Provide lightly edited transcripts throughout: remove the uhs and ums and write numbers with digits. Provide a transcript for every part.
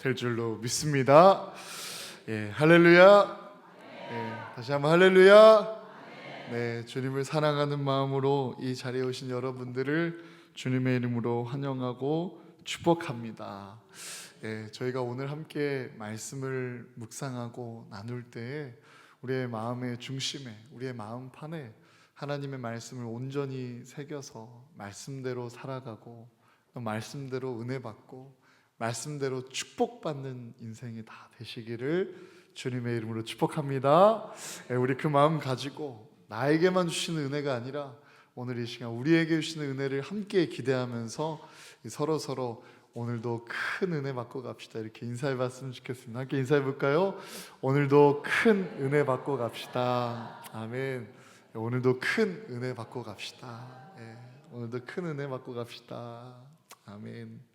될 줄로 믿습니다. 예, 할렐루야. 예, 다시 한번 할렐루야. 네, 주님을 사랑하는 마음으로 이 자리에 오신 여러분들을 주님의 이름으로 환영하고 축복합니다. 예, 저희가 오늘 함께 말씀을 묵상하고 나눌 때에 우리의 마음의 중심에, 우리의 마음판에 하나님의 말씀을 온전히 새겨서 말씀대로 살아가고 또 말씀대로 은혜 받고 말씀대로 축복받는 인생이 다 되시기를 주님의 이름으로 축복합니다. 우리 그 마음 가지고 나에게만 주시는 은혜가 아니라 오늘 이 시간 우리에게 주시는 은혜를 함께 기대하면서 서로 오늘도 큰 은혜 받고 갑시다. 이렇게 인사해 봤으면 좋겠습니다. 함께 인사해 볼까요? 오늘도 큰 은혜 받고 갑시다. 아멘. 오늘도 큰 은혜 받고 갑시다. 예, 오늘도 큰 은혜 받고 갑시다. 아멘.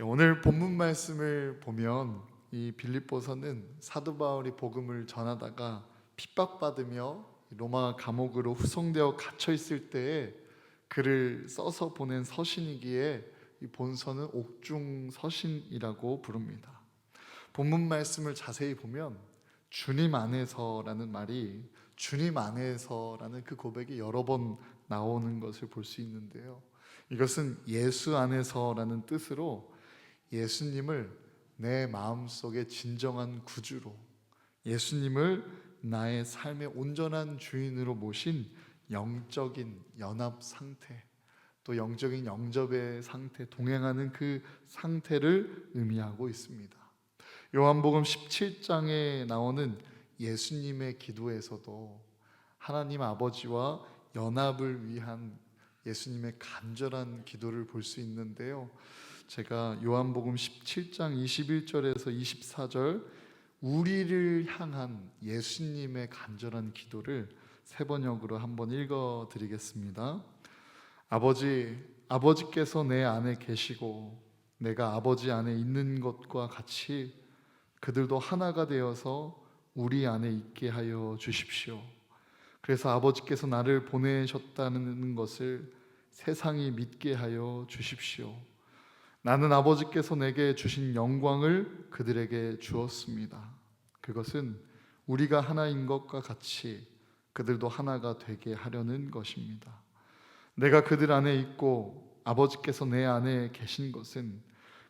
오늘 본문 말씀을 보면 이 빌립보서는 사도 바울이 복음을 전하다가 핍박받으며 로마 감옥으로 후송되어 갇혀 있을 때에 글을 써서 보낸 서신이기에 이 본서는 옥중 서신이라고 부릅니다. 본문 말씀을 자세히 보면 주님 안에서라는 말이 주님 안에서라는 그 고백이 여러 번 나오는 것을 볼 수 있는데요. 이것은 예수 안에서라는 뜻으로 예수님을 내 마음속의 진정한 구주로, 예수님을 나의 삶의 온전한 주인으로 모신 영적인 연합 상태, 또 영적인 영접의 상태, 동행하는 그 상태를 의미하고 있습니다. 요한복음 17장에 나오는 예수님의 기도에서도 하나님 아버지와 연합을 위한 예수님의 간절한 기도를 볼 수 있는데요. 제가 요한복음 17장 21절에서 24절 우리를 향한 예수님의 간절한 기도를 세 번역으로 한번 읽어드리겠습니다. 아버지께서 내 안에 계시고 내가 아버지 안에 있는 것과 같이 그들도 하나가 되어서 우리 안에 있게 하여 주십시오. 그래서 아버지께서 나를 보내셨다는 것을 세상이 믿게 하여 주십시오. 나는 아버지께서 내게 주신 영광을 그들에게 주었습니다. 그것은 우리가 하나인 것과 같이 그들도 하나가 되게 하려는 것입니다. 내가 그들 안에 있고 아버지께서 내 안에 계신 것은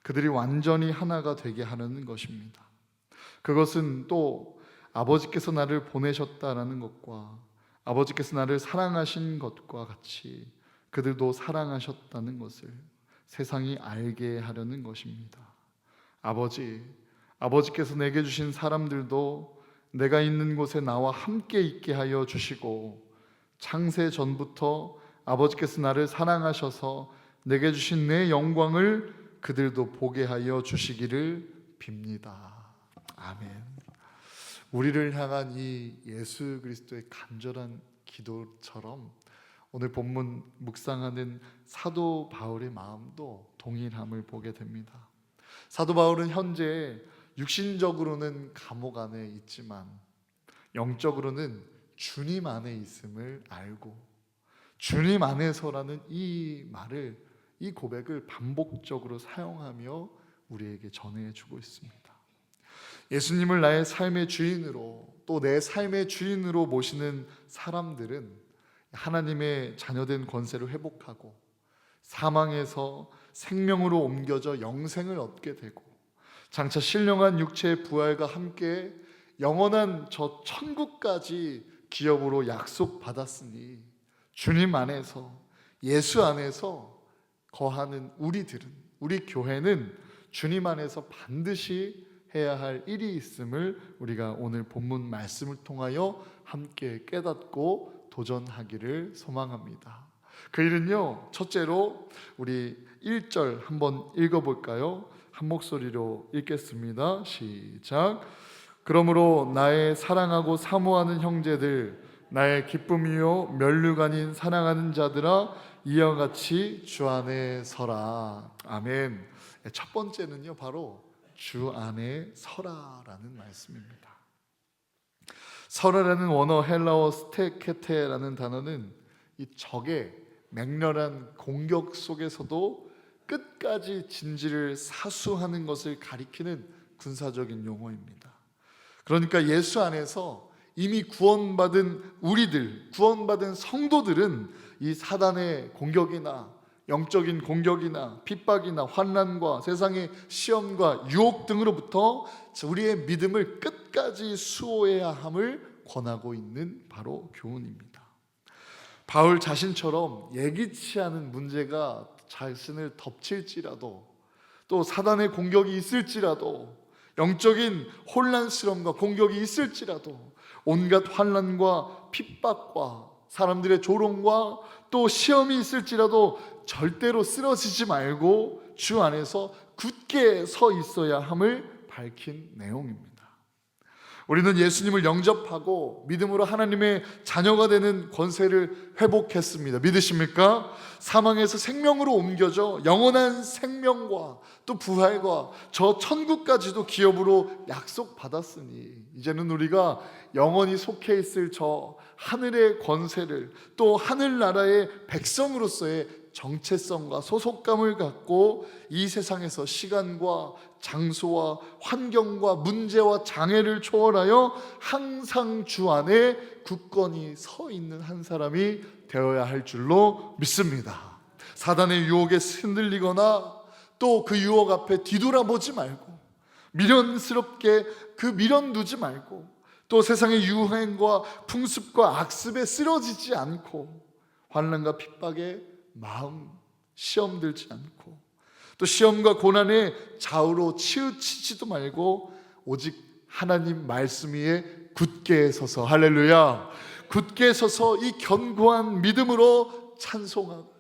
그들이 완전히 하나가 되게 하려는 것입니다. 그것은 또 아버지께서 나를 보내셨다라는 것과 아버지께서 나를 사랑하신 것과 같이 그들도 사랑하셨다는 것을 세상이 알게 하려는 것입니다. 아버지께서 내게 주신 사람들도 내가 있는 곳에 나와 함께 있게 하여 주시고 창세 전부터 아버지께서 나를 사랑하셔서 내게 주신 내 영광을 그들도 보게 하여 주시기를 빕니다. 아멘. 우리를 향한 이 예수 그리스도의 간절한 기도처럼 오늘 본문 묵상하는 사도 바울의 마음도 동일함을 보게 됩니다. 사도 바울은 현재 육신적으로는 감옥 안에 있지만 영적으로는 주님 안에 있음을 알고 주님 안에서라는 이 말을, 이 고백을 반복적으로 사용하며 우리에게 전해주고 있습니다. 예수님을 나의 삶의 주인으로 또 내 삶의 주인으로 모시는 사람들은 하나님의 자녀된 권세를 회복하고 사망에서 생명으로 옮겨져 영생을 얻게 되고 장차 신령한 육체의 부활과 함께 영원한 저 천국까지 기업으로 약속받았으니 주님 안에서 예수 안에서 거하는 우리 교회는 주님 안에서 반드시 해야 할 일이 있음을 우리가 오늘 본문 말씀을 통하여 함께 깨닫고 도전하기를 소망합니다. 그 일은요, 첫째로 우리 1절 한번 읽어볼까요? 한 목소리로 읽겠습니다. 시작. 그러므로 나의 사랑하고 사모하는 형제들, 나의 기쁨이요 면류관 아닌 사랑하는 자들아, 이와 같이 주 안에 서라. 아멘. 첫 번째는요, 바로 주 안에 서라라는 말씀입니다. 서라라는 원어 헬라어 스테케테라는 단어는 이 적의 맹렬한 공격 속에서도 끝까지 진지를 사수하는 것을 가리키는 군사적인 용어입니다. 그러니까 예수 안에서 이미 구원받은 우리들, 구원받은 성도들은 이 사단의 공격이나 영적인 공격이나 핍박이나 환난과 세상의 시험과 유혹 등으로부터 우리의 믿음을 끝까지 수호해야 함을 권하고 있는 바로 교훈입니다. 바울 자신처럼 예기치 않은 문제가 자신을 덮칠지라도, 또 사단의 공격이 있을지라도, 영적인 혼란스러움과 공격이 있을지라도, 온갖 환난과 핍박과 사람들의 조롱과 또 시험이 있을지라도 절대로 쓰러지지 말고 주 안에서 굳게 서 있어야 함을 밝힌 내용입니다. 우리는 예수님을 영접하고 믿음으로 하나님의 자녀가 되는 권세를 회복했습니다. 믿으십니까? 사망에서 생명으로 옮겨져 영원한 생명과 또 부활과 저 천국까지도 기업으로 약속받았으니 이제는 우리가 영원히 속해 있을 저 하늘의 권세를, 또 하늘나라의 백성으로서의 정체성과 소속감을 갖고 이 세상에서 시간과 장소와 환경과 문제와 장애를 초월하여 항상 주 안에 굳건히 서 있는 한 사람이 되어야 할 줄로 믿습니다. 사단의 유혹에 흔들리거나 또 그 유혹 앞에 뒤돌아보지 말고, 미련스럽게 그 미련 두지 말고, 또 세상의 유행과 풍습과 악습에 쓰러지지 않고, 환난과 핍박에 마음 시험 들지 않고, 또 시험과 고난에 좌우로 치우치지도 말고 오직 하나님 말씀 위에 굳게 서서, 할렐루야, 굳게 서서 이 견고한 믿음으로 찬송하고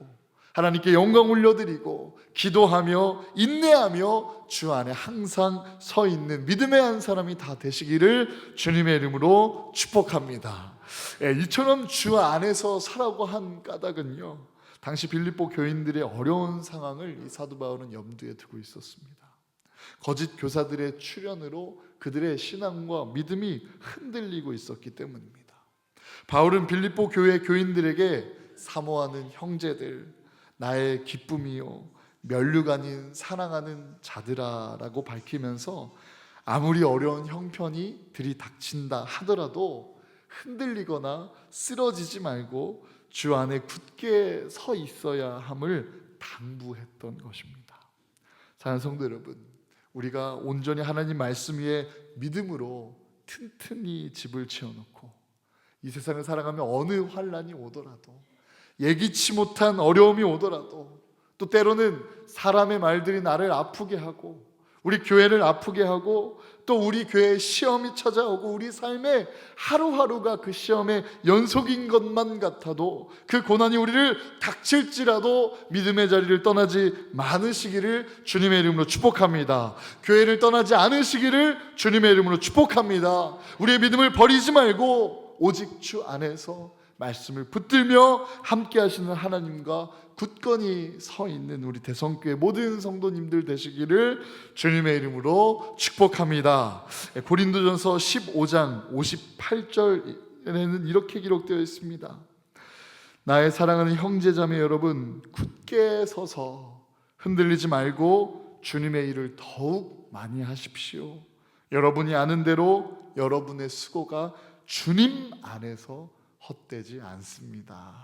하나님께 영광 올려드리고 기도하며 인내하며 주 안에 항상 서 있는 믿음의 한 사람이 다 되시기를 주님의 이름으로 축복합니다. 이처럼 주 안에서 살라고 한 까닭은요, 당시 빌립보 교인들의 어려운 상황을 이 사도 바울은 염두에 두고 있었습니다. 거짓 교사들의 출현으로 그들의 신앙과 믿음이 흔들리고 있었기 때문입니다. 바울은 빌립보 교회 교인들에게 사모하는 형제들, 나의 기쁨이요 면류가 아닌 사랑하는 자들아라고 밝히면서 아무리 어려운 형편이 들이닥친다 하더라도 흔들리거나 쓰러지지 말고 주 안에 굳게 서 있어야 함을 당부했던 것입니다. 사랑하는 성도 여러분, 우리가 온전히 하나님 말씀 위에 믿음으로 튼튼히 집을 지어놓고 이 세상을 살아가며 어느 환난이 오더라도, 예기치 못한 어려움이 오더라도, 또 때로는 사람의 말들이 나를 아프게 하고 우리 교회를 아프게 하고 또 우리 교회에 시험이 찾아오고 우리 삶의 하루하루가 그 시험의 연속인 것만 같아도, 그 고난이 우리를 닥칠지라도 믿음의 자리를 떠나지 않으시기를 주님의 이름으로 축복합니다. 교회를 떠나지 않으시기를 주님의 이름으로 축복합니다. 우리의 믿음을 버리지 말고 오직 주 안에서 말씀을 붙들며 함께 하시는 하나님과 굳건히 서 있는 우리 대성교회 모든 성도님들 되시기를 주님의 이름으로 축복합니다. 고린도전서 15장 58절에는 이렇게 기록되어 있습니다. 나의 사랑하는 형제자매 여러분, 굳게 서서 흔들리지 말고 주님의 일을 더욱 많이 하십시오. 여러분이 아는 대로 여러분의 수고가 주님 안에서 헛되지 않습니다.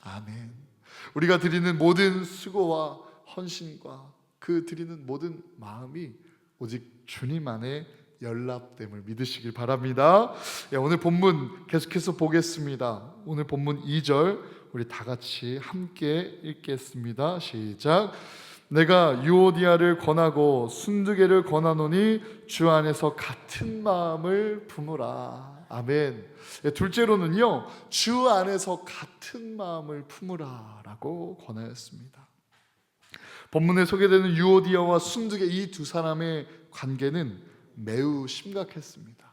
아멘. 우리가 드리는 모든 수고와 헌신과 그 드리는 모든 마음이 오직 주님 안에 연락됨을 믿으시길 바랍니다. 오늘 본문 계속해서 보겠습니다. 오늘 본문 2절 우리 다 같이 함께 읽겠습니다. 시작. 내가 유오디아를 권하고 순두개를 권하노니 주 안에서 같은 마음을 품으라. 아멘. 둘째로는요, 주 안에서 같은 마음을 품으라 라고 권하였습니다. 본문에 소개되는 유오디아와 순두개, 이 두 사람의 관계는 매우 심각했습니다.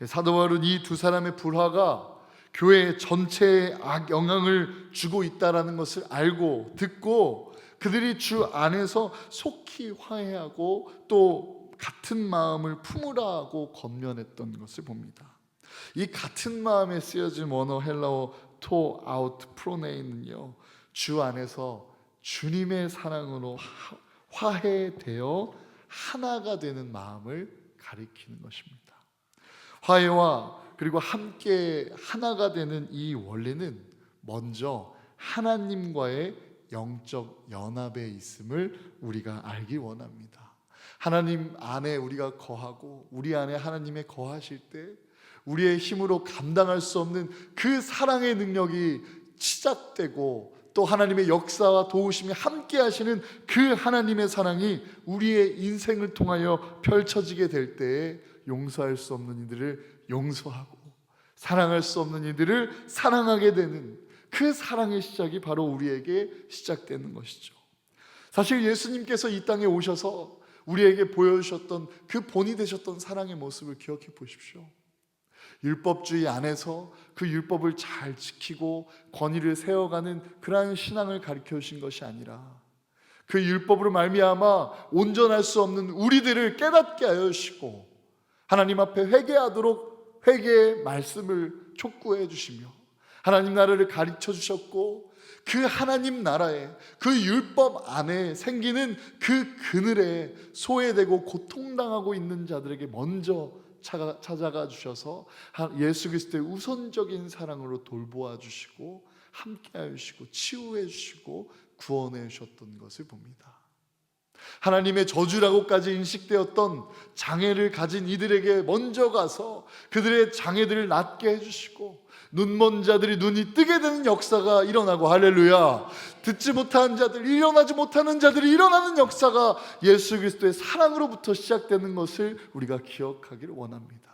사도 바울은 이 두 사람의 불화가 교회 전체에 악영향을 주고 있다는 것을 알고 듣고 그들이 주 안에서 속히 화해하고 또 같은 마음을 품으라고 권면했던 것을 봅니다. 이 같은 마음에 쓰여진 원어 헬라어 토 아우트 프로네인은요, 주 안에서 주님의 사랑으로 화해되어 하나가 되는 마음을 가리키는 것입니다. 화해와 그리고 함께 하나가 되는 이 원리는 먼저 하나님과의 영적 연합에 있음을 우리가 알기 원합니다. 하나님 안에 우리가 거하고 우리 안에 하나님의 거하실 때 우리의 힘으로 감당할 수 없는 그 사랑의 능력이 시작되고 또 하나님의 역사와 도우심이 함께 하시는 그 하나님의 사랑이 우리의 인생을 통하여 펼쳐지게 될 때에 용서할 수 없는 이들을 용서하고 사랑할 수 없는 이들을 사랑하게 되는 그 사랑의 시작이 바로 우리에게 시작되는 것이죠. 사실 예수님께서 이 땅에 오셔서 우리에게 보여주셨던 그 본이 되셨던 사랑의 모습을 기억해 보십시오. 율법주의 안에서 그 율법을 잘 지키고 권위를 세워가는 그러한 신앙을 가르쳐 주신 것이 아니라 그 율법으로 말미암아 온전할 수 없는 우리들을 깨닫게 하여 주시고 하나님 앞에 회개하도록 회개의 말씀을 촉구해 주시며 하나님 나라를 가르쳐 주셨고 그 하나님 나라에 그 율법 안에 생기는 그 그늘에 소외되고 고통당하고 있는 자들에게 먼저 찾아가 주셔서 예수 그리스도의 우선적인 사랑으로 돌보아 주시고 함께하여 주시고 치유해 주시고 구원해 주셨던 것을 봅니다. 하나님의 저주라고까지 인식되었던 장애를 가진 이들에게 먼저 가서 그들의 장애들을 낫게 해주시고 눈먼 자들이 눈이 뜨게 되는 역사가 일어나고, 할렐루야, 듣지 못하는 자들, 일어나지 못하는 자들이 일어나는 역사가 예수 그리스도의 사랑으로부터 시작되는 것을 우리가 기억하기를 원합니다.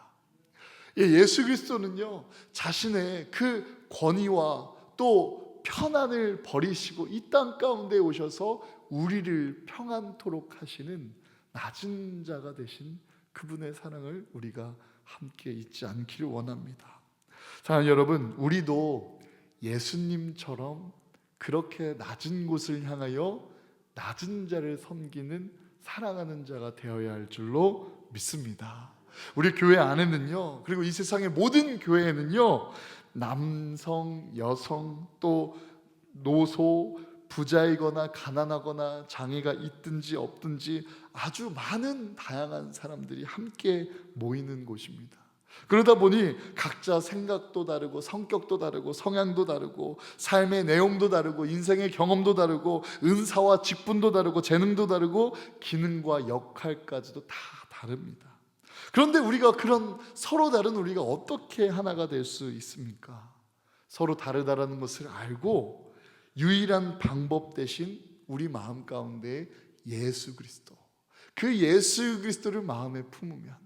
예수 그리스도는요 자신의 그 권위와 또 편안을 버리시고 이 땅 가운데 오셔서 우리를 평안토록 하시는 낮은 자가 되신 그분의 사랑을 우리가 함께 잊지 않기를 원합니다. 사랑하는 여러분, 우리도 예수님처럼 그렇게 낮은 곳을 향하여 낮은 자를 섬기는 사랑하는 자가 되어야 할 줄로 믿습니다. 우리 교회 안에는요, 그리고 이 세상의 모든 교회에는요, 남성, 여성, 또 노소, 부자이거나 가난하거나 장애가 있든지 없든지 아주 많은 다양한 사람들이 함께 모이는 곳입니다. 그러다 보니 각자 생각도 다르고 성격도 다르고 성향도 다르고 삶의 내용도 다르고 인생의 경험도 다르고 은사와 직분도 다르고 재능도 다르고 기능과 역할까지도 다 다릅니다. 그런데 우리가 그런 서로 다른 우리가 어떻게 하나가 될 수 있습니까? 서로 다르다라는 것을 알고 유일한 방법 대신 우리 마음 가운데 예수 그리스도, 그 예수 그리스도를 마음에 품으면,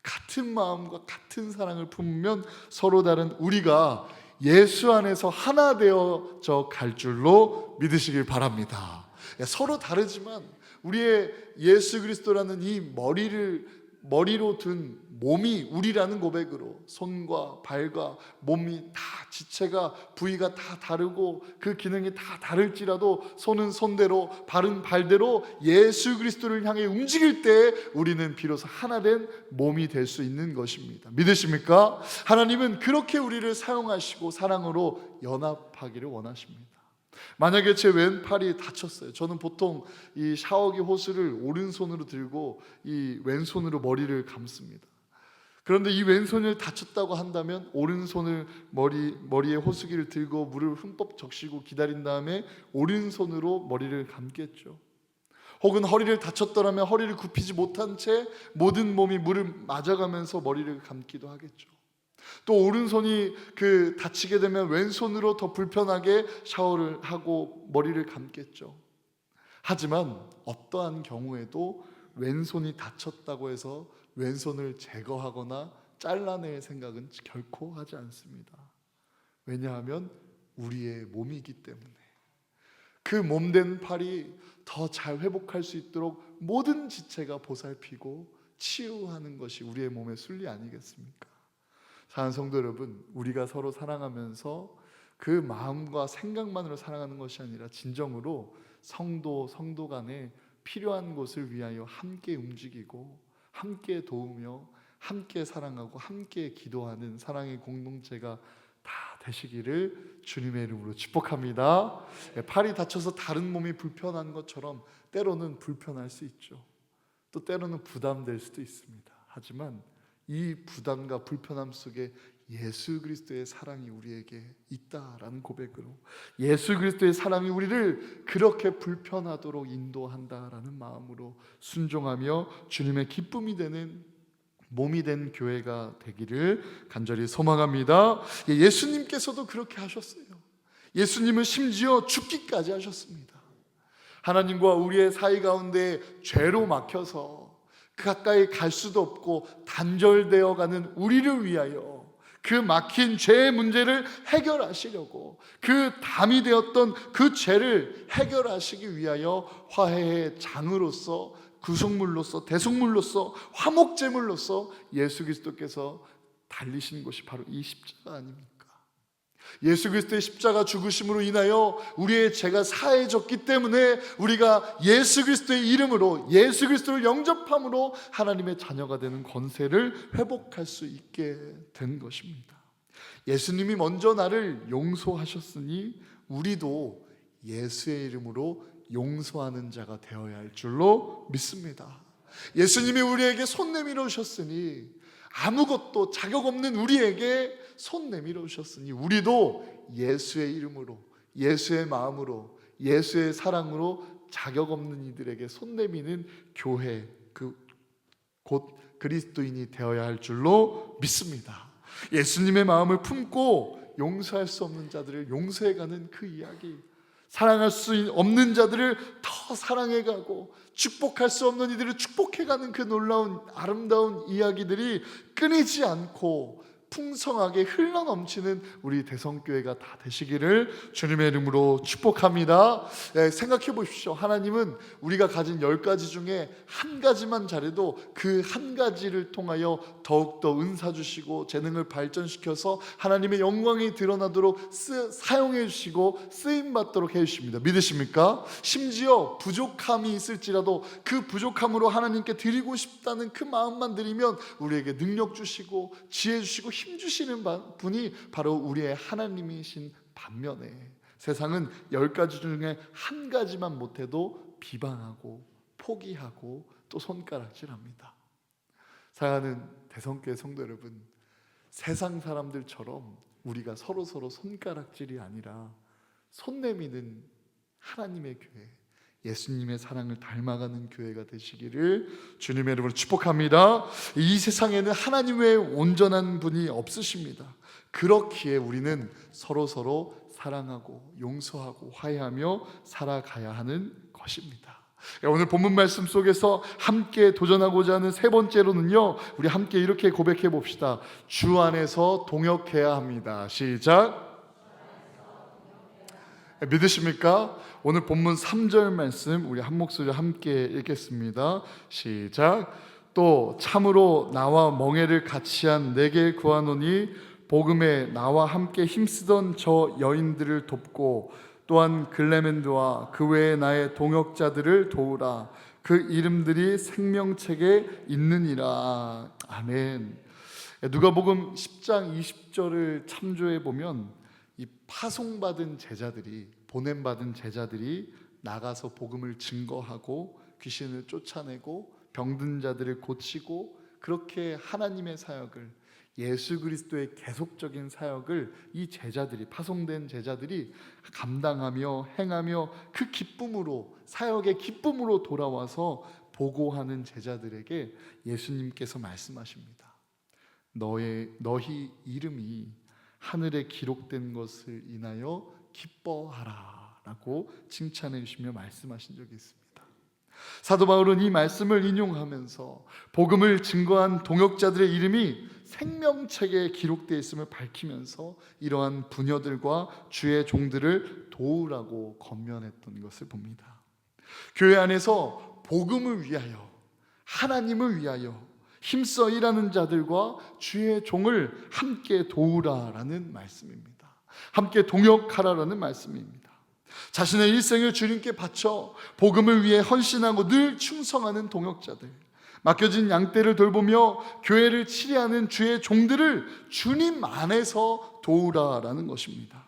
같은 마음과 같은 사랑을 품으면 서로 다른 우리가 예수 안에서 하나 되어져 갈 줄로 믿으시길 바랍니다. 서로 다르지만 우리의 예수 그리스도라는 이 머리로 든 몸이 우리라는 고백으로 손과 발과 몸이 다 지체가 부위가 다 다르고 그 기능이 다 다를지라도 손은 손대로 발은 발대로 예수 그리스도를 향해 움직일 때 우리는 비로소 하나된 몸이 될 수 있는 것입니다. 믿으십니까? 하나님은 그렇게 우리를 사용하시고 사랑으로 연합하기를 원하십니다. 만약에 제 왼팔이 다쳤어요. 저는 보통 이 샤워기 호스를 오른손으로 들고 이 왼손으로 머리를 감습니다. 그런데 이 왼손을 다쳤다고 한다면 오른손을 머리에 호스기를 들고 물을 흠뻑 적시고 기다린 다음에 오른손으로 머리를 감겠죠. 혹은 허리를 다쳤더라면 허리를 굽히지 못한 채 모든 몸이 물을 맞아가면서 머리를 감기도 하겠죠. 또 오른손이 다치게 되면 왼손으로 더 불편하게 샤워를 하고 머리를 감겠죠. 하지만 어떠한 경우에도 왼손이 다쳤다고 해서 왼손을 제거하거나 잘라낼 생각은 결코 하지 않습니다. 왜냐하면 우리의 몸이기 때문에 그 몸된 팔이 더 잘 회복할 수 있도록 모든 지체가 보살피고 치유하는 것이 우리의 몸의 순리 아니겠습니까? 사랑하는 성도 여러분, 우리가 서로 사랑하면서 그 마음과 생각만으로 사랑하는 것이 아니라 진정으로 성도 간에 필요한 곳을 위하여 함께 움직이고 함께 도우며 함께 사랑하고 함께 기도하는 사랑의 공동체가 다 되시기를 주님의 이름으로 축복합니다. 팔이 다쳐서 다른 몸이 불편한 것처럼 때로는 불편할 수 있죠. 또 때로는 부담될 수도 있습니다. 하지만 이 부담과 불편함 속에 예수 그리스도의 사랑이 우리에게 있다라는 고백으로, 예수 그리스도의 사랑이 우리를 그렇게 불편하도록 인도한다라는 마음으로 순종하며 주님의 기쁨이 되는 몸이 된 교회가 되기를 간절히 소망합니다. 예수님께서도 그렇게 하셨어요. 예수님은 심지어 죽기까지 하셨습니다. 하나님과 우리의 사이 가운데 죄로 막혀서 가까이 갈 수도 없고 단절되어 가는 우리를 위하여 그 막힌 죄의 문제를 해결하시려고, 그 담이 되었던 그 죄를 해결하시기 위하여 화해의 장으로서, 구속물로서, 대속물로서, 화목제물로서 예수 그리스도께서 달리신 것이 바로 이 십자가 아닙니까? 예수 그리스도의 십자가 죽으심으로 인하여 우리의 죄가 사해졌기 때문에 우리가 예수 그리스도의 이름으로, 예수 그리스도를 영접함으로 하나님의 자녀가 되는 권세를 회복할 수 있게 된 것입니다. 예수님이 먼저 나를 용서하셨으니 우리도 예수의 이름으로 용서하는 자가 되어야 할 줄로 믿습니다. 예수님이 우리에게 손 내밀어 오셨으니, 아무것도 자격 없는 우리에게 손 내밀어 오셨으니 우리도 예수의 이름으로, 예수의 마음으로, 예수의 사랑으로 자격 없는 이들에게 손 내미는 교회, 곧 그리스도인이 되어야 할 줄로 믿습니다. 예수님의 마음을 품고 용서할 수 없는 자들을 용서해가는 그 이야기, 사랑할 수 없는 자들을 더 사랑해가고 축복할 수 없는 이들을 축복해가는 그 놀라운 아름다운 이야기들이 끊이지 않고 풍성하게 흘러넘치는 우리 대성교회가 다 되시기를 주님의 이름으로 축복합니다. 생각해 보십시오. 하나님은 우리가 가진 10가지 중에 한 가지만 잘해도 그 한 가지를 통하여 더욱더 은사 주시고 재능을 발전시켜서 하나님의 영광이 드러나도록 사용해 주시고 쓰임받도록 해 주십니다. 믿으십니까? 심지어 부족함이 있을지라도 그 부족함으로 하나님께 드리고 싶다는 그 마음만 드리면 우리에게 능력 주시고 지혜 주시고 힘 주시는 분이 바로 우리의 하나님이신 반면에, 세상은 10가지 중에 한 가지만 못해도 비방하고 포기하고 또 손가락질합니다. 사랑하는 대성교회 성도 여러분, 세상 사람들처럼 우리가 서로 손가락질이 아니라 손 내미는 하나님의 교회, 예수님의 사랑을 닮아가는 교회가 되시기를 주님의 이름으로 축복합니다. 이 세상에는 하나님 외에 온전한 분이 없으십니다. 그렇기에 우리는 서로 사랑하고 용서하고 화해하며 살아가야 하는 것입니다. 오늘 본문 말씀 속에서 함께 도전하고자 하는 세 번째로는요, 우리 함께 이렇게 고백해 봅시다. 주 안에서 동역해야 합니다. 시작. 믿으십니까? 오늘 본문 3절 말씀 우리 한 목소리로 함께 읽겠습니다. 시작. 또 참으로 나와 멍에를 같이 한 내게 구하노니 복음에 나와 함께 힘쓰던 저 여인들을 돕고 또한 글레멘드와 그 외에 나의 동역자들을 도우라. 그 이름들이 생명책에 있느니라. 아멘. 누가복음 10장 20절을 참조해 보면 이 파송받은 제자들이, 보냄받은 제자들이 나가서 복음을 증거하고 귀신을 쫓아내고 병든 자들을 고치고, 그렇게 하나님의 사역을, 예수 그리스도의 계속적인 사역을 이 제자들이, 파송된 제자들이 감당하며 행하며 그 기쁨으로, 사역의 기쁨으로 돌아와서 보고하는 제자들에게 예수님께서 말씀하십니다. 너희 이름이 하늘에 기록된 것을 인하여 기뻐하라 라고 칭찬해 주시며 말씀하신 적이 있습니다. 사도 바울은 이 말씀을 인용하면서 복음을 증거한 동역자들의 이름이 생명책에 기록되어 있음을 밝히면서 이러한 부녀들과 주의 종들을 도우라고 권면했던 것을 봅니다. 교회 안에서 복음을 위하여, 하나님을 위하여 힘써 일하는 자들과 주의 종을 함께 도우라라는 말씀입니다. 함께 동역하라라는 말씀입니다. 자신의 일생을 주님께 바쳐 복음을 위해 헌신하고 늘 충성하는 동역자들, 맡겨진 양떼를 돌보며 교회를 치리하는 주의 종들을 주님 안에서 도우라라는 것입니다.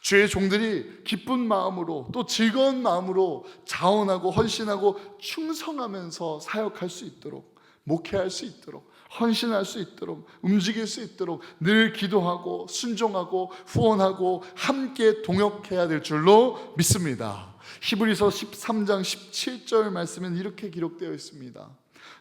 주의 종들이 기쁜 마음으로 또 즐거운 마음으로 자원하고 헌신하고 충성하면서 사역할 수 있도록, 목회할 수 있도록, 헌신할 수 있도록, 움직일 수 있도록 늘 기도하고 순종하고 후원하고 함께 동역해야 될 줄로 믿습니다. 히브리서 13장 17절 말씀엔 이렇게 기록되어 있습니다.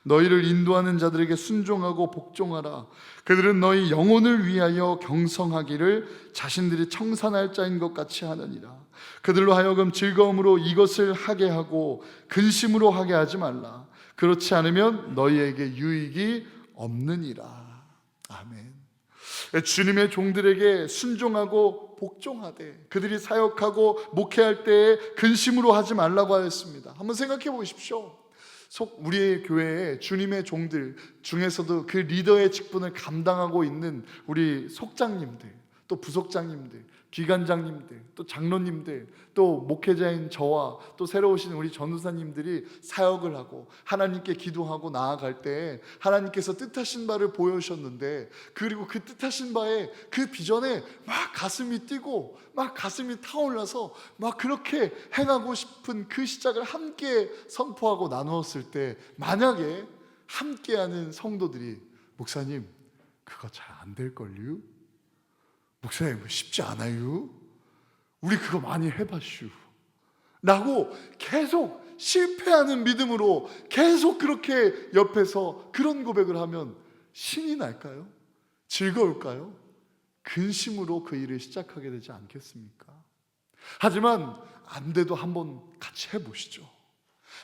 너희를 인도하는 자들에게 순종하고 복종하라. 그들은 너희 영혼을 위하여 경성하기를 자신들이 청산할 자인 것 같이 하느니라. 그들로 하여금 즐거움으로 이것을 하게 하고 근심으로 하게 하지 말라. 그렇지 않으면 너희에게 유익이 없느니라. 아멘. 주님의 종들에게 순종하고 복종하되 그들이 사역하고 목회할 때에 근심으로 하지 말라고 하였습니다. 한번 생각해 보십시오. 우리의 교회에 주님의 종들 중에서도 그 리더의 직분을 감당하고 있는 우리 속장님들, 또 부속장님들, 기관장님들, 또 장로님들, 또 목회자인 저와 또 새로 오신 우리 전도사님들이 사역을 하고 하나님께 기도하고 나아갈 때 하나님께서 뜻하신 바를 보여주셨는데, 그리고 그 뜻하신 바에 그 비전에 막 가슴이 뛰고 막 가슴이 타올라서 막 그렇게 행하고 싶은 그 시작을 함께 선포하고 나누었을 때, 만약에 함께하는 성도들이 목사님 그거 잘 안 될걸요? 목사님 쉽지 않아요? 우리 그거 많이 해봤슈 라고 계속 실패하는 믿음으로 계속 그렇게 옆에서 그런 고백을 하면 신이 날까요? 즐거울까요? 근심으로 그 일을 시작하게 되지 않겠습니까? 하지만 안 돼도 한번 같이 해보시죠.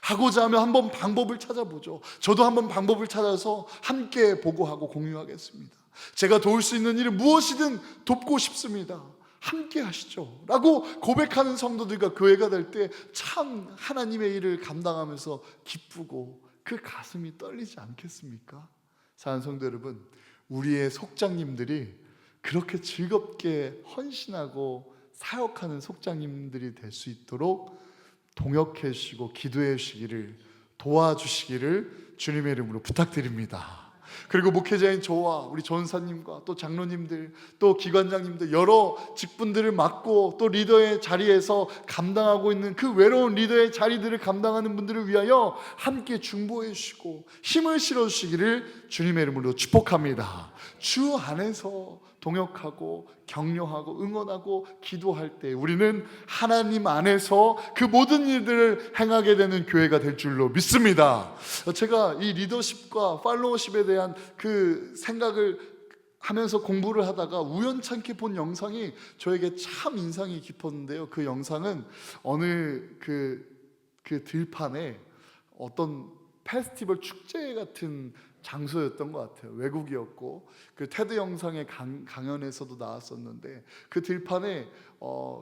하고자 하면 한번 방법을 찾아보죠. 저도 한번 방법을 찾아서 함께 보고하고 공유하겠습니다. 제가 도울 수 있는 일을 무엇이든 돕고 싶습니다. 함께 하시죠 라고 고백하는 성도들과 교회가 될 때 참 하나님의 일을 감당하면서 기쁘고 그 가슴이 떨리지 않겠습니까? 사랑하는 성도 여러분, 우리의 속장님들이 그렇게 즐겁게 헌신하고 사역하는 속장님들이 될 수 있도록 동역해 주시고 기도해 주시기를, 도와주시기를 주님의 이름으로 부탁드립니다. 그리고 목회자인 저와 우리 전사님과 또 장로님들, 또 기관장님들, 여러 직분들을 맡고 또 리더의 자리에서 감당하고 있는 그 외로운 리더의 자리들을 감당하는 분들을 위하여 함께 중보해 주시고 힘을 실어 주시기를 주님의 이름으로 축복합니다. 주 안에서 동역하고 격려하고 응원하고 기도할 때 우리는 하나님 안에서 그 모든 일들을 행하게 되는 교회가 될 줄로 믿습니다. 제가 이 리더십과 팔로워십에 대한 그 생각을 하면서 공부를 하다가 우연찮게 본 영상이 저에게 참 인상이 깊었는데요. 그 영상은 어느 그 들판에 어떤 페스티벌 축제 같은 장소였던 것 같아요. 외국이었고 그 테드 영상의 강연에서도 나왔었는데 그 들판에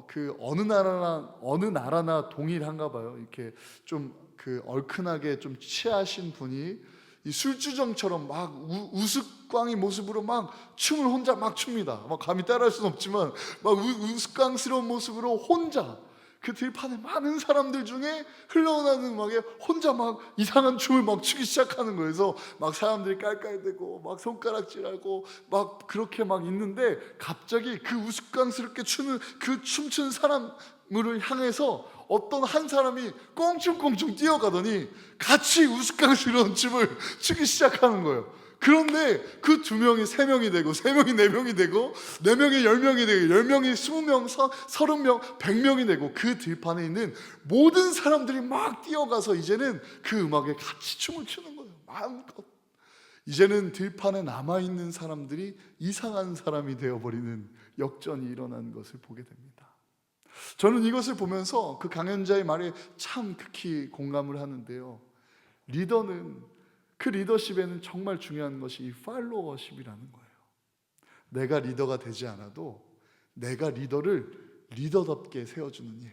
그 어느 나라나 동일한가 봐요. 이렇게 좀 그 얼큰하게 좀 취하신 분이 이 술주정처럼 막 우스꽝이 모습으로 막 춤을 혼자 막 춥니다. 막 감히 따라할 수는 없지만 막 우스꽝스러운 모습으로 혼자 그 들판에 많은 사람들 중에 흘러나오는 음악에 혼자 막 이상한 춤을 막 추기 시작하는 거예요. 그래서 막 사람들이 깔깔대고 막 손가락질하고 막 그렇게 막 있는데 갑자기 그 우스꽝스럽게 추는 그 춤추는 사람을 향해서 어떤 한 사람이 꽁충꽁충 뛰어가더니 같이 우스꽝스러운 춤을 추기 시작하는 거예요. 그런데 그 2명이 3명이 되고 3명이 4명이 되고 4명이 10명이 되고 10명이 20명, 30명, 100명이 되고 그 들판에 있는 모든 사람들이 막 뛰어가서 이제는 그 음악에 같이 춤을 추는 거예요. 마음껏. 이제는 들판에 남아있는 사람들이 이상한 사람이 되어버리는 역전이 일어난 것을 보게 됩니다. 저는 이것을 보면서 그 강연자의 말에 참 극히 공감을 하는데요. 그 리더십에는 정말 중요한 것이 이 팔로워십이라는 거예요. 내가 리더가 되지 않아도 내가 리더를 리더답게 세워주는 일,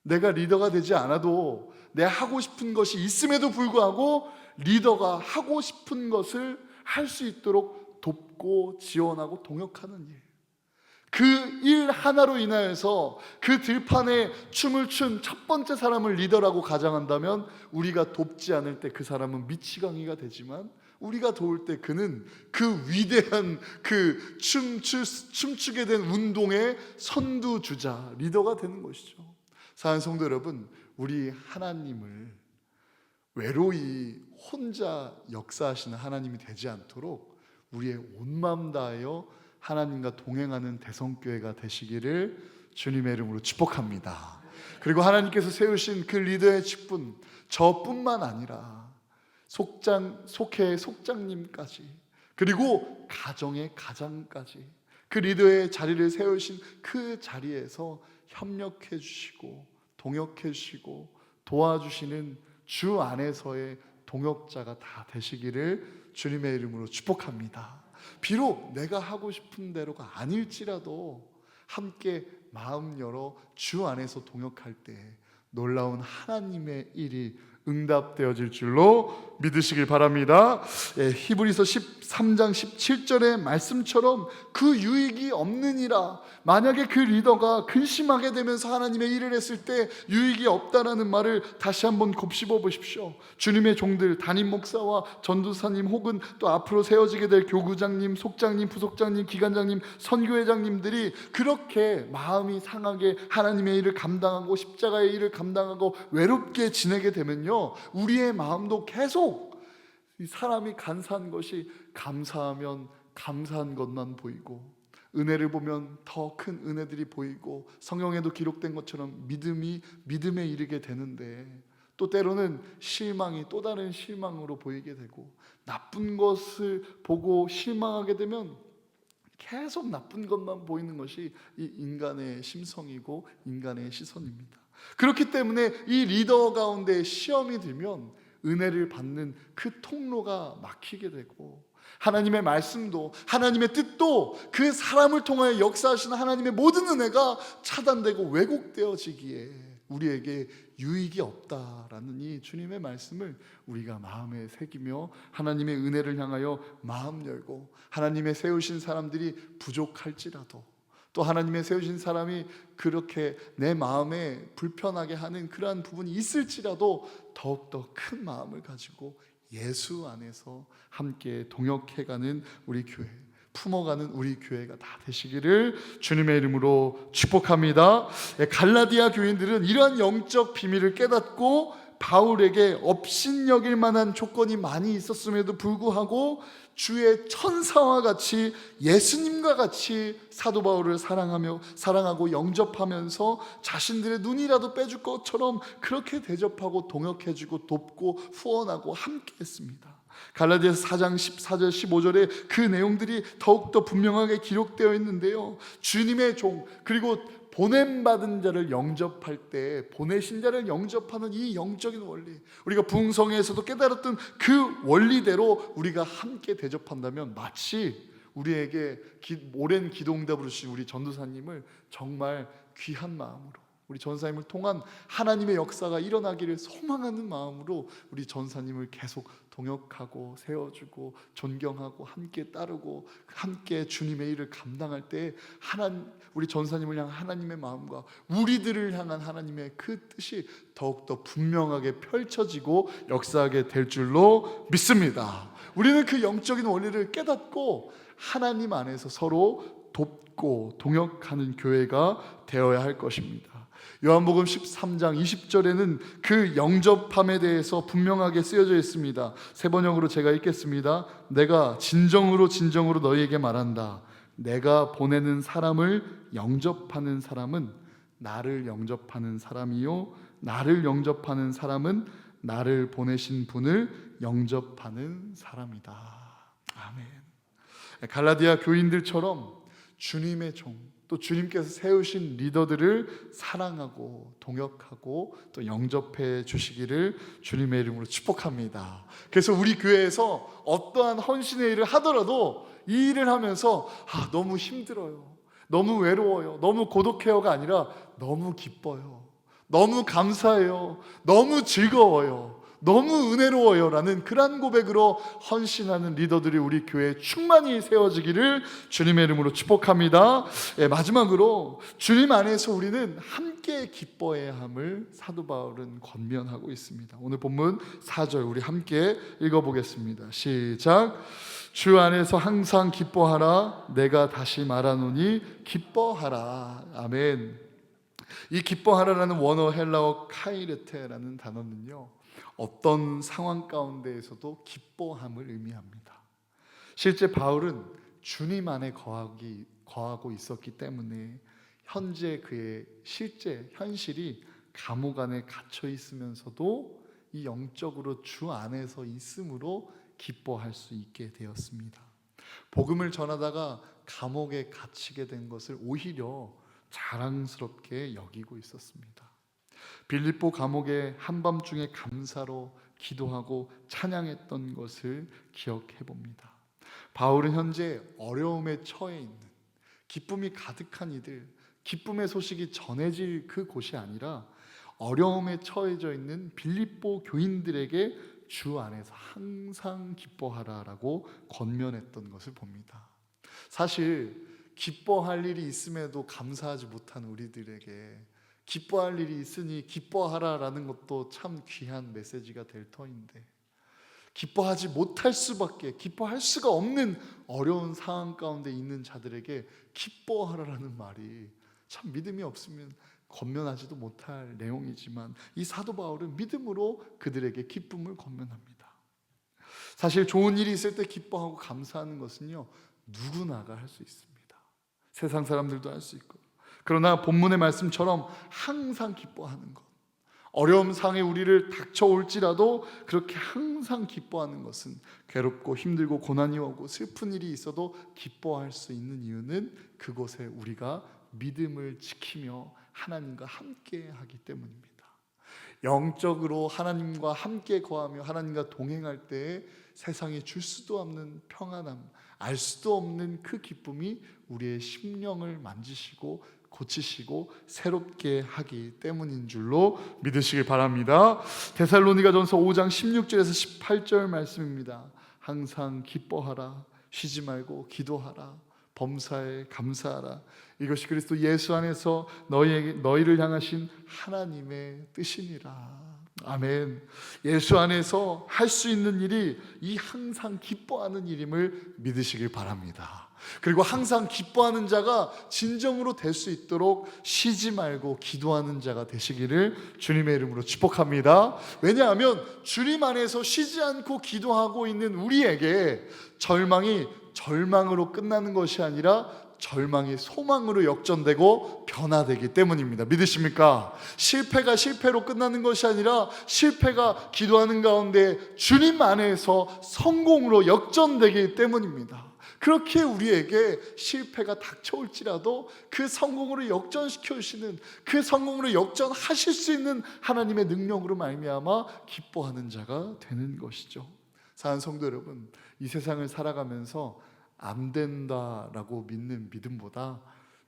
내가 리더가 되지 않아도 내 하고 싶은 것이 있음에도 불구하고 리더가 하고 싶은 것을 할 수 있도록 돕고 지원하고 동역하는 일, 그 일 하나로 인하여서 그 들판에 춤을 춘 첫 번째 사람을 리더라고 가정한다면 우리가 돕지 않을 때 그 사람은 미치광이가 되지만 우리가 도울 때 그는 그 위대한 그 춤추게 된 운동의 선두주자, 리더가 되는 것이죠. 사랑하는 성도 여러분, 우리 하나님을 외로이 혼자 역사하시는 하나님이 되지 않도록 우리의 온 마음 다하여 하나님과 동행하는 대성교회가 되시기를 주님의 이름으로 축복합니다. 그리고 하나님께서 세우신 그 리더의 직분, 저뿐만 아니라 속회 속장님까지, 그리고 가정의 가장까지 그 리더의 자리를 세우신 그 자리에서 협력해 주시고 동역해 주시고 도와주시는 주 안에서의 동역자가 다 되시기를 주님의 이름으로 축복합니다. 비록 내가 하고 싶은 대로가 아닐지라도 함께 마음 열어 주 안에서 동역할 때 놀라운 하나님의 일이 응답되어질 줄로 믿으시길 바랍니다. 히브리서 13장 17절의 말씀처럼 그 유익이 없느니라. 만약에 그 리더가 근심하게 되면서 하나님의 일을 했을 때 유익이 없다라는 말을 다시 한번 곱씹어 보십시오. 주님의 종들, 담임 목사와 전도사님 혹은 또 앞으로 세워지게 될 교구장님, 속장님, 부속장님, 기관장님, 선교회장님들이 그렇게 마음이 상하게 하나님의 일을 감당하고 십자가의 일을 감당하고 외롭게 지내게 되면요, 우리의 마음도 계속 사람이 간사한 것이 감사하면 감사한 것만 보이고, 은혜를 보면 더 큰 은혜들이 보이고, 성경에도 기록된 것처럼 믿음에 이르게 되는데, 또 때로는 실망이 또 다른 실망으로 보이게 되고, 나쁜 것을 보고 실망하게 되면 계속 나쁜 것만 보이는 것이 이 인간의 심성이고 인간의 시선입니다. 그렇기 때문에 이 리더 가운데 시험이 들면 은혜를 받는 그 통로가 막히게 되고, 하나님의 말씀도 하나님의 뜻도 그 사람을 통하여 역사하시는 하나님의 모든 은혜가 차단되고 왜곡되어지기에 우리에게 유익이 없다라는 이 주님의 말씀을 우리가 마음에 새기며 하나님의 은혜를 향하여 마음 열고, 하나님의 세우신 사람들이 부족할지라도, 또 하나님의 세우신 사람이 그렇게 내 마음에 불편하게 하는 그러한 부분이 있을지라도 더욱더 큰 마음을 가지고 예수 안에서 함께 동역해가는 우리 교회, 품어가는 우리 교회가 다 되시기를 주님의 이름으로 축복합니다. 갈라디아 교인들은 이러한 영적 비밀을 깨닫고 바울에게 업신여길 만한 조건이 많이 있었음에도 불구하고 주의 천사와 같이, 예수님과 같이 사도 바울을 사랑하고 영접하면서 자신들의 눈이라도 빼줄 것처럼 그렇게 대접하고 동역해주고 돕고 후원하고 함께 했습니다. 갈라디아서 4장 14절 15절에 그 내용들이 더욱더 분명하게 기록되어 있는데요, 주님의 종, 그리고 보냄받은 자를 영접할 때 보내신 자를 영접하는 이 영적인 원리, 우리가 부흥성에서도 깨달았던 그 원리대로 우리가 함께 대접한다면 마치 우리에게 오랜 기도응답으로 주신 우리 전도사님을 정말 귀한 마음으로, 우리 전사님을 통한 하나님의 역사가 일어나기를 소망하는 마음으로 우리 전사님을 계속 동역하고 세워주고 존경하고 함께 따르고 함께 주님의 일을 감당할 때 우리 전사님을 향한 하나님의 마음과 우리들을 향한 하나님의 그 뜻이 더욱더 분명하게 펼쳐지고 역사하게 될 줄로 믿습니다. 우리는 그 영적인 원리를 깨닫고 하나님 안에서 서로 돕고 동역하는 교회가 되어야 할 것입니다. 요한복음 13장 20절에는 그 영접함에 대해서 분명하게 쓰여져 있습니다. 세 번역으로 제가 읽겠습니다. 내가 진정으로 너희에게 말한다. 내가 보내는 사람을 영접하는 사람은 나를 영접하는 사람이요, 나를 영접하는 사람은 나를 보내신 분을 영접하는 사람이다. 아멘. 갈라디아 교인들처럼 주님의 종, 또 주님께서 세우신 리더들을 사랑하고 동역하고 또 영접해 주시기를 주님의 이름으로 축복합니다. 그래서 우리 교회에서 어떠한 헌신의 일을 하더라도 이 일을 하면서 너무 힘들어요, 너무 외로워요, 너무 고독해요가 아니라 너무 기뻐요, 너무 감사해요, 너무 즐거워요, 너무 은혜로워요 라는 그런 고백으로 헌신하는 리더들이 우리 교회에 충만히 세워지기를 주님의 이름으로 축복합니다. 마지막으로 주님 안에서 우리는 함께 기뻐해야 함을 사도 바울은 권면하고 있습니다. 오늘 본문 4절 우리 함께 읽어보겠습니다. 시작. 주 안에서 항상 기뻐하라. 내가 다시 말하노니 기뻐하라. 아멘. 이 기뻐하라라는 원어 헬라어 카이르테라는 단어는요, 어떤 상황 가운데에서도 기뻐함을 의미합니다. 실제 바울은 주님 안에 거하고 있었기 때문에 현재 그의 실제 현실이 감옥 안에 갇혀 있으면서도 이 영적으로 주 안에서 있음으로 기뻐할 수 있게 되었습니다. 복음을 전하다가 감옥에 갇히게 된 것을 오히려 자랑스럽게 여기고 있었습니다. 빌립보 감옥에 한밤중에 감사로 기도하고 찬양했던 것을 기억해 봅니다. 바울은 현재 어려움에 처해 있는, 기쁨이 가득한 이들, 기쁨의 소식이 전해질 그 곳이 아니라 어려움에 처해져 있는 빌립보 교인들에게 주 안에서 항상 기뻐하라라고 권면했던 것을 봅니다. 사실 기뻐할 일이 있음에도 감사하지 못한 우리들에게 기뻐할 일이 있으니 기뻐하라라는 것도 참 귀한 메시지가 될 터인데, 기뻐하지 못할 수밖에, 기뻐할 수가 없는 어려운 상황 가운데 있는 자들에게 기뻐하라라는 말이 참 믿음이 없으면 권면하지도 못할 내용이지만, 이 사도 바울은 믿음으로 그들에게 기쁨을 권면합니다. 사실 좋은 일이 있을 때 기뻐하고 감사하는 것은요, 누구나가 할 수 있습니다. 세상 사람들도 할 수 있고. 그러나 본문의 말씀처럼 항상 기뻐하는 것, 어려움 상에 우리를 닥쳐올지라도 그렇게 항상 기뻐하는 것은, 괴롭고 힘들고 고난이 오고 슬픈 일이 있어도 기뻐할 수 있는 이유는 그곳에 우리가 믿음을 지키며 하나님과 함께 하기 때문입니다. 영적으로 하나님과 함께 거하며 하나님과 동행할 때에 세상에 줄 수도 없는 평안함, 알 수도 없는 그 기쁨이 우리의 심령을 만지시고 고치시고 새롭게 하기 때문인 줄로 믿으시길 바랍니다. 데살로니가전서 5장 16절에서 18절 말씀입니다. 항상 기뻐하라, 쉬지 말고 기도하라, 범사에 감사하라. 이것이 그리스도 예수 안에서 너희를 향하신 하나님의 뜻이니라. 아멘. 예수 안에서 할 수 있는 일이 이 항상 기뻐하는 일임을 믿으시길 바랍니다. 그리고 항상 기뻐하는 자가 진정으로 될 수 있도록 쉬지 말고 기도하는 자가 되시기를 주님의 이름으로 축복합니다. 왜냐하면 주님 안에서 쉬지 않고 기도하고 있는 우리에게 절망이 절망으로 끝나는 것이 아니라 절망이 소망으로 역전되고 변화되기 때문입니다. 믿으십니까? 실패가 실패로 끝나는 것이 아니라 실패가 기도하는 가운데 주님 안에서 성공으로 역전되기 때문입니다. 그렇게 우리에게 실패가 닥쳐올지라도 그 성공으로 역전시켜 주시는, 그 성공으로 역전하실 수 있는 하나님의 능력으로 말미암아 기뻐하는 자가 되는 것이죠. 사랑하는 성도 여러분, 이 세상을 살아가면서 안 된다라고 믿는 믿음보다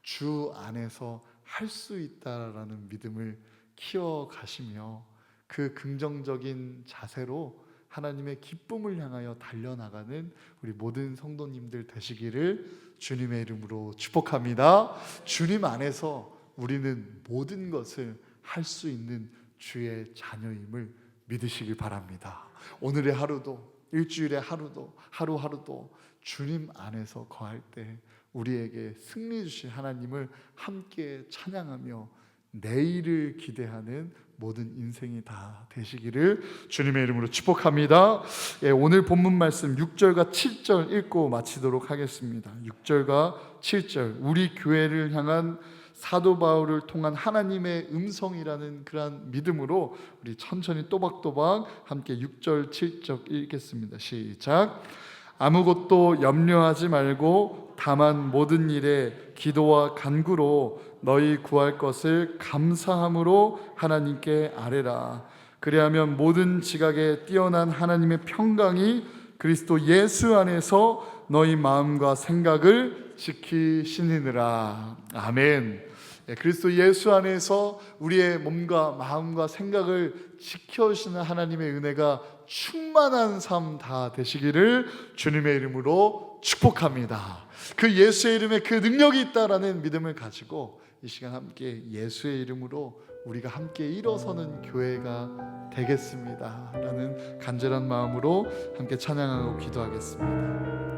주 안에서 할 수 있다라는 믿음을 키워가시며 그 긍정적인 자세로 하나님의 기쁨을 향하여 달려나가는 우리 모든 성도님들 되시기를 주님의 이름으로 축복합니다. 주님 안에서 우리는 모든 것을 할 수 있는 주의 자녀임을 믿으시길 바랍니다. 오늘의 하루도, 일주일의 하루도, 하루하루도 주님 안에서 거할 때 우리에게 승리 주실 하나님을 함께 찬양하며 내일을 기대하는 모든 인생이 다 되시기를 주님의 이름으로 축복합니다. 오늘 본문 말씀 6절과 7절 읽고 마치도록 하겠습니다. 6절과 7절, 우리 교회를 향한 사도 바울을 통한 하나님의 음성이라는 그러한 믿음으로 우리 천천히 또박또박 함께 6절 7절 읽겠습니다. 시작. 아무것도 염려하지 말고 다만 모든 일에 기도와 간구로 너희 구할 것을 감사함으로 하나님께 아뢰라. 그리하면 모든 지각에 뛰어난 하나님의 평강이 그리스도 예수 안에서 너희 마음과 생각을 지키시느니라. 아멘. 그리스도 예수 안에서 우리의 몸과 마음과 생각을 지켜주시는 하나님의 은혜가 충만한 삶 다 되시기를 주님의 이름으로 축복합니다. 그 예수의 이름에 그 능력이 있다라는 믿음을 가지고 이 시간 함께 예수의 이름으로 우리가 함께 일어서는 교회가 되겠습니다 라는 간절한 마음으로 함께 찬양하고 기도하겠습니다.